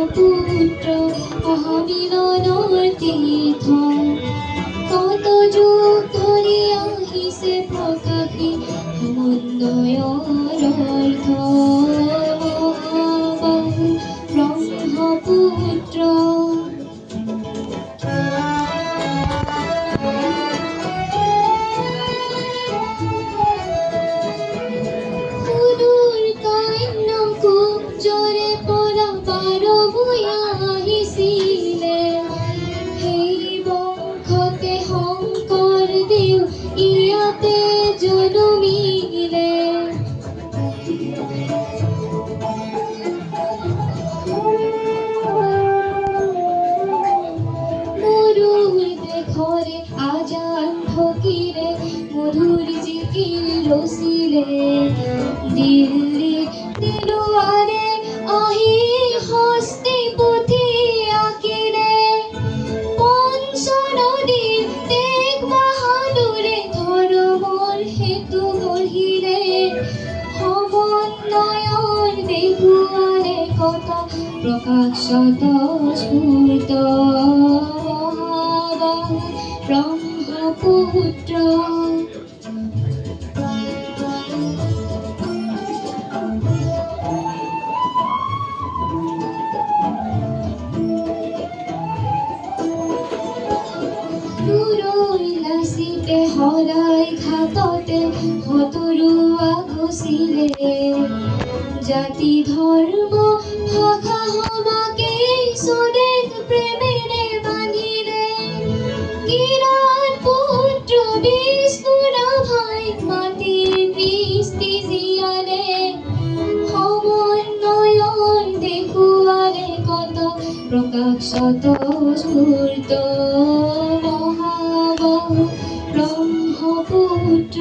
পুত্র মহামিলনৰ তীৰ্থ কত যুগ ধৰি আহিছে প্ৰকাশী সমন্বয়ৰ অৰ্থ মহাবাহু ব্ৰহ্মপুত্ৰ মধুর জিকির রসিলে দিল্লি দিলুয়ারে আহি হস্তি পুথি আঁকিলে পঞ্চ নদীর তেগ বাহাদুরে ধর্মৰ হেতু গঢ়িলে সমন্বয়ৰ দেখুৱালে কথা প্ৰকাশত স্ফূৰ্ত মহাবাহু ব্ৰহ্মপুত্ৰ হৰাই ঘাটতে হতৰুৱা ঘচিলে জাতি ধৰ্ম ভাষা সমাকে স্বদেশ প্ৰেমেৰে বান্ধিলে কিৰাত পুত্ৰ বিষ্ণুৰ ভাই মাটিৰ কৃষ্টি জীয়ালে সমন্বয়ৰ দেখুৱালে কত প্ৰকাশত স্ফূৰ্ত মহাবাহু ব্ৰহ্মপুত্ৰ